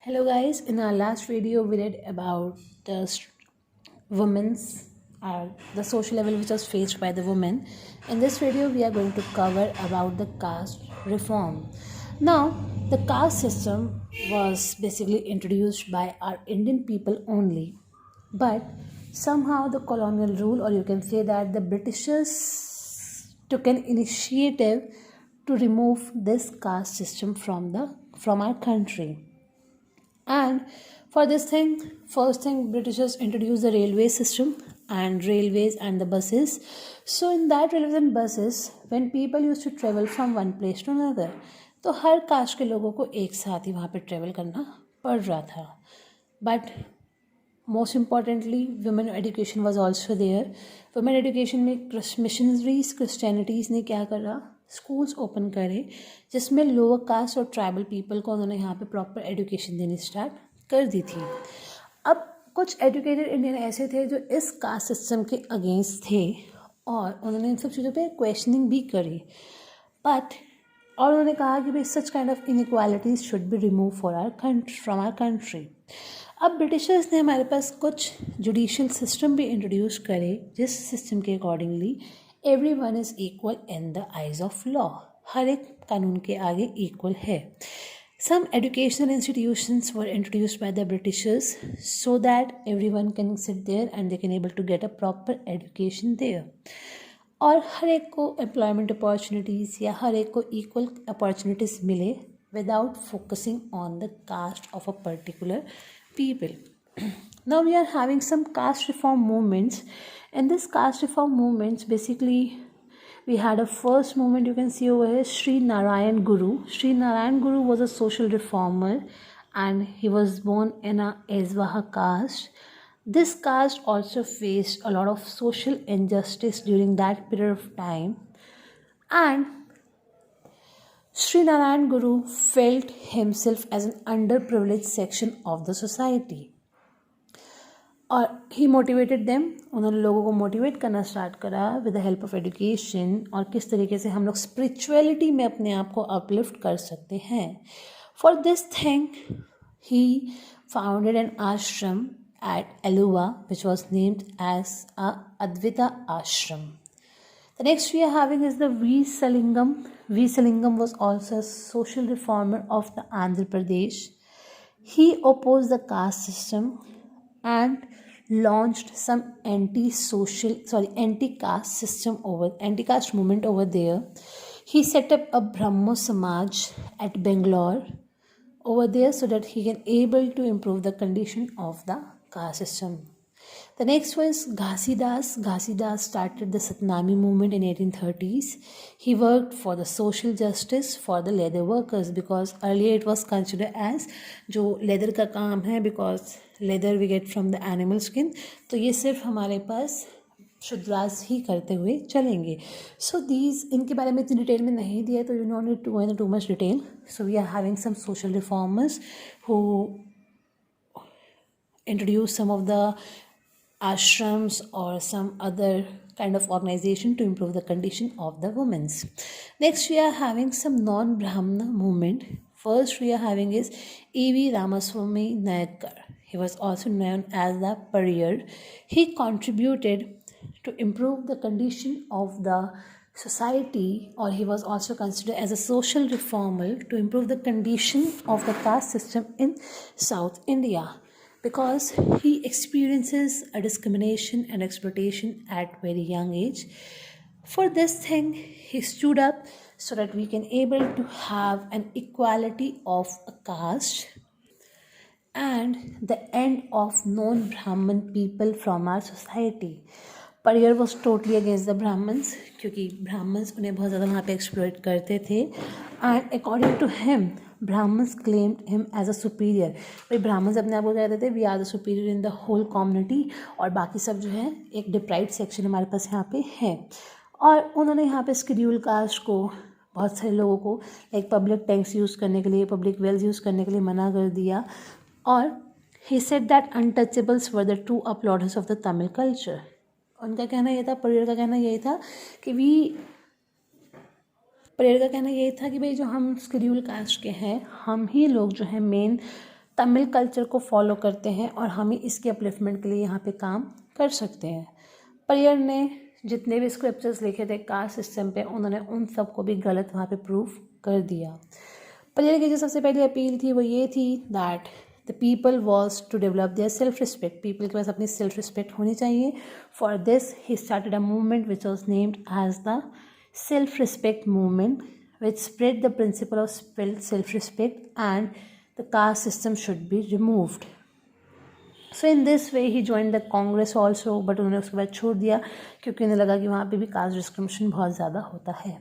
Hello guys, in our last video we read about women's the social level which was faced by the women. In this video we are going to cover about the caste reform. Now the caste system was basically introduced by our Indian people only, but somehow the colonial rule, or you can say that the Britishers took an initiative to remove this caste system from our country. And for this thing, first thing, Britishers introduced the railway system and railways and the buses. So in that railways and buses, when people used to travel from one place to another, तो हर cast के लोगों को एक साथ ही वहाँ पे travel करना पड़ रहा था. But most importantly women education was also there. Women education में मिशनरीज क्रिश्चियनिटीज़ ने क्या करा, स्कूल्स ओपन करे जिसमें लोअर कास्ट और ट्राइबल पीपल को उन्होंने यहाँ पे प्रॉपर एजुकेशन देनी स्टार्ट कर दी थी. अब कुछ एजुकेटेड इंडियन ऐसे थे जो इस कास्ट सिस्टम के अगेंस्ट थे और उन्होंने इन सब चीज़ों पे क्वेश्चनिंग भी करी, और उन्होंने कहा कि भाई such kind of inequalities should be remove from our country. अब ब्रिटिशर्स ने हमारे पास कुछ जुडिशियल सिस्टम भी इंट्रोड्यूस करे जिस सिस्टम के accordingly everyone is equal in the eyes of law. हर एक कानून के आगे equal है. Some educational institutions were introduced by the Britishers so that everyone can sit there and they can able to get a proper education there. और हर एक को employment opportunities या हर एक को equal opportunities मिले without focusing on the caste of a particular people. Now we are having some caste reform movements. In this caste reform movements, basically we had a first movement, you can see over here, Sri Narayan Guru. Sri Narayan Guru was a social reformer and he was born in a Ezwaha caste. This caste also faced a lot of social injustice during that period of time, and Sri Narayan Guru felt himself as an underprivileged section of the society. और ही motivated them, उन्होंने लोगों को motivate करना start करा with the help of education और किस तरीके से हम लोग स्पिरिचुअलिटी में अपने आप को अपलिफ्ट कर सकते हैं. For this thing he founded an ashram at Aluva which was named as Advaita ashram. The next we are having is the V. Salingam. V. Salingam was also a social reformer of the Andhra Pradesh. He opposed the caste system and launched some anti-caste movement over there. He set up a Brahmo Samaj at Bangalore over there so that he can able to improve the condition of the caste system. The next was Ghasidas. Ghasidas started the Satnami movement in 1830s. He worked for the social justice for the leather workers because earlier it was considered as जो leather का काम है, because leather we get from the animal skin, तो ये सिर्फ हमारे पास शुद्रास ही करते हुए चलेंगे. So these इनके बारे में इतनी डिटेल में नहीं दिया, तो you don't need to go into too much detail. So we are having some social reformers who introduce some of the ashrams or some other kind of organization to improve the condition of the women. Next we are having some non-Brahmana movement. First we are having is E.V. Ramaswamy Nayakar. He was also known as the Pariyar. He contributed to improve the condition of the society, or he was also considered as a social reformer to improve the condition of the caste system in South India, because he experiences a discrimination and exploitation at very young age. For this thing, he stood up so that we can able to have an equality of a caste and the end of non-Brahman people from our society. Pariyar was totally against the Brahmins क्योंकि Brahmins उन्हें बहुत ज़्यादा वहाँ पे exploit करते थे, and according to him Brahmins claimed him as a superior. भाई Brahmins अपने आप को कहते थे we are the superior in the whole community, और बाकी सब जो है एक deprived section हमारे पास यहाँ पे है. और उन्होंने यहाँ पे schedule caste को बहुत सारे लोगों को एक पब्लिक टैंक्स यूज़ करने के लिए, पब्लिक वेल्स यूज़ करने के लिए मना कर दिया, और he said that untouchables were the true upholders of the Tamil culture. उनका कहना ये था, परियर का कहना यही था कि भाई जो हम शेड्यूल कास्ट के हैं, हम ही लोग जो है मेन तमिल कल्चर को फॉलो करते हैं और हम ही इसके अपलिफ्टमेंट के लिए यहाँ पे काम कर सकते हैं। परियर ने जितने भी स्क्रिप्चर्स लिखे थे कास्ट सिस्टम पे, उन्होंने उन सब को भी गलत वहाँ पे प्रूफ कर दिया। परियर की जो सबसे पहली अपील थी वो ये थी that the people was to develop their self respect, people के पास अपनी सेल्फ रिस्पेक्ट होनी चाहिए। For this he started a movement which was named as the self respect movement which spread the principle of self-respect and the caste system should be removed. So in this way he joined the Congress also, but उन्होंने उसके बाद छोड़ दिया क्योंकि उन्हें लगा कि वहाँ पे भी कास्ट डिस्क्रिमिनेशन बहुत ज़्यादा होता है।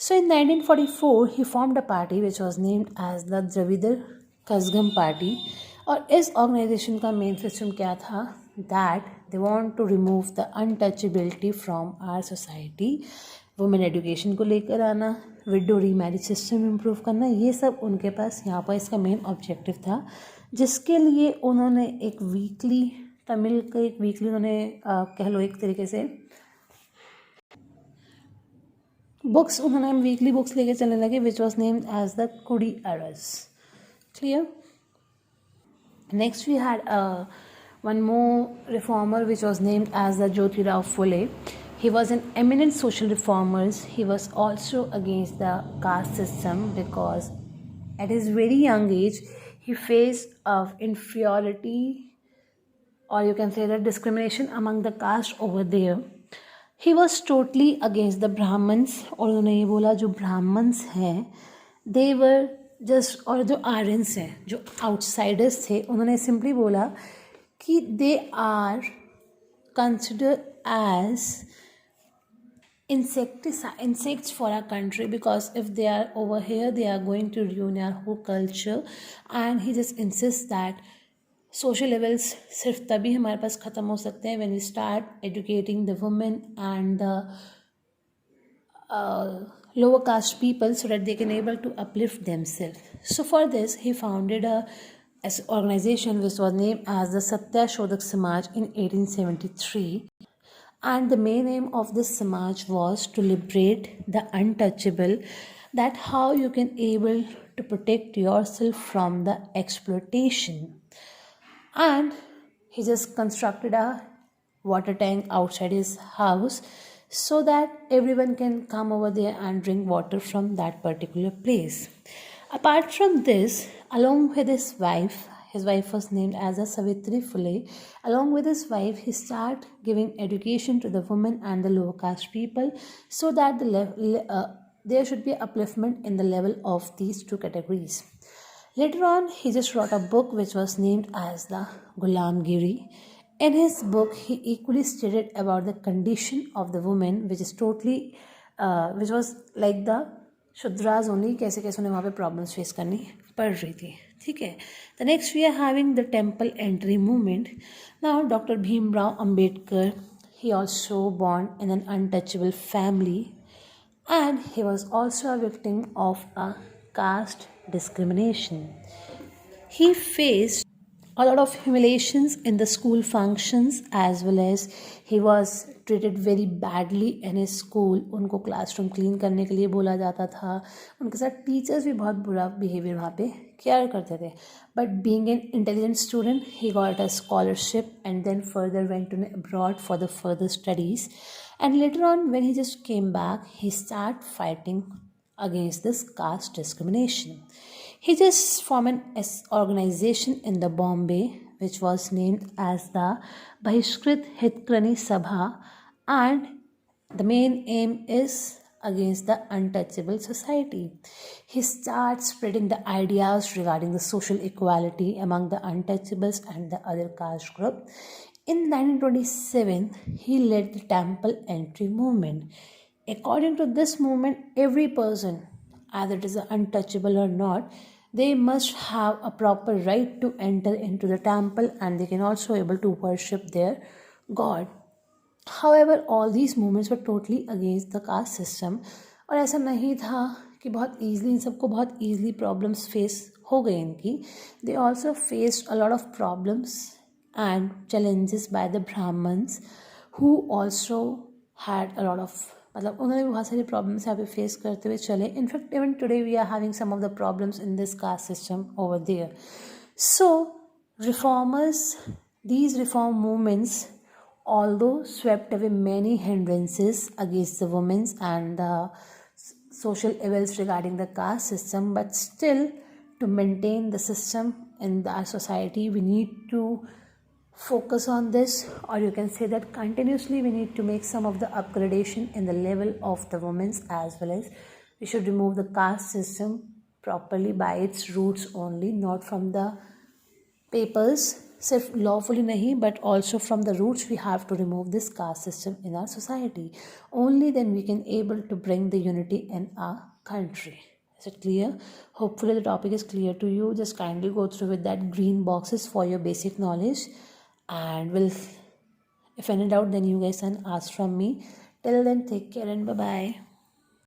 So in 1944 he formed a party which was named as the Dravidar Kazhagam Party, और इस ऑर्गेनाइजेशन का मेन सिस्टम क्या था, that they want to remove the untouchability from our society, women education को लेकर आना, विडो रीमैरिज सिस्टम इम्प्रूव करना, ये सब उनके पास यहाँ पर इसका मेन ऑब्जेक्टिव था, जिसके लिए उन्होंने एक वीकली तमिल का एक वीकली उन्होंने कह लो एक तरीके से बुक्स, उन्होंने वीकली बुक्स लेके चलने लगे which was named as the Kudi Arasu. Clear? Next we had one more reformer which was named as the Jyotirao Phule. He was an eminent social reformer. He was also against the caste system because at his very young age he faced of inferiority, or you can say the discrimination among the caste over there. He was totally against the Brahmins, और उन्होंने ये बोला जो Brahmins हैं they were just, और जो Aryans हैं जो outsiders थे, उन्होंने simply बोला कि they are considered as insects for our country, because if they are over here they are going to ruin our whole culture. And he just insists that social levels सिर्फ तभी हमारे पास ख़त्म हो सकते हैं when we start educating the women and the lower caste people so that they can able to uplift themselves. So for this he founded a organization which was named as the Satya Shodhak Samaj in 1873, and the main aim of this Samaj was to liberate the untouchable, that how you can able to protect yourself from the exploitation. And he just constructed a water tank outside his house so that everyone can come over there and drink water from that particular place. Apart from this, along with his wife was named as a Savitri Phule. Along with his wife, he started giving education to the women and the lower caste people so that there should be upliftment in the level of these two categories. Later on, he just wrote a book which was named as the Gulamgiri. In his book, he equally stated about the condition of the woman, which is totally, which was like the Shudras only, कैसे कैसे उन्हें वहाँ पे problems face करनी पड़ रही थी। ठीक है, the next we are having the temple entry movement. Now doctor Bhimrao Ambedkar, he also born in an untouchable family and he was also a victim of a caste discrimination. He faced a lot of humiliations in the school functions, as well as he was treated very badly in his school. उनको classroom clean करने के लिए बोला जाता था, उनके साथ teachers भी बहुत बुरा बिहेवियर वहाँ पे केयर करते थे. But being an intelligent student he got a scholarship and then further went to abroad for the further studies. And later on, when he just came back, he started fighting against this caste discrimination. He just formed an organization in the Bombay, which was named as the Bahishkrit Hitkrani Sabha, and the main aim is against the untouchable society. He started spreading the ideas regarding the social equality among the untouchables and the other caste group. In 1927, he led the temple entry movement. According to this movement, every person, either it is untouchable or not, they must have a proper right to enter into the temple, and they can also able to worship their God. However, all these movements were totally against the caste system. और ऐसा नहीं था कि बहुत easily इन सबको बहुत easily problems face हो गए इनकी. They also faced a lot of problems and challenges by the Brahmins, who also had a lot of, मतलब उन्होंने भी बहुत सारी प्रॉब्लम्स यहाँ पे फेस करते हुए चले. In fact even today we are having some of the problems in this caste system over there. So reformers, these reform movements, although swept away many hindrances against the women and the social evils regarding the caste system, but still, to maintain the system in our society, we need to focus on this, or you can say that continuously we need to make some of the upgradation in the level of the women's, as well as we should remove the caste system properly by its roots only, not from the papers सिर्फ lawfully नहीं, but also from the roots we have to remove this caste system in our society. Only then we can able to bring the unity in our country. Is it clear? Hopefully the topic is clear to you. Just kindly go through with that green boxes for your basic knowledge, and will, if any doubt, then you guys can ask from me. Till then, take care and bye bye.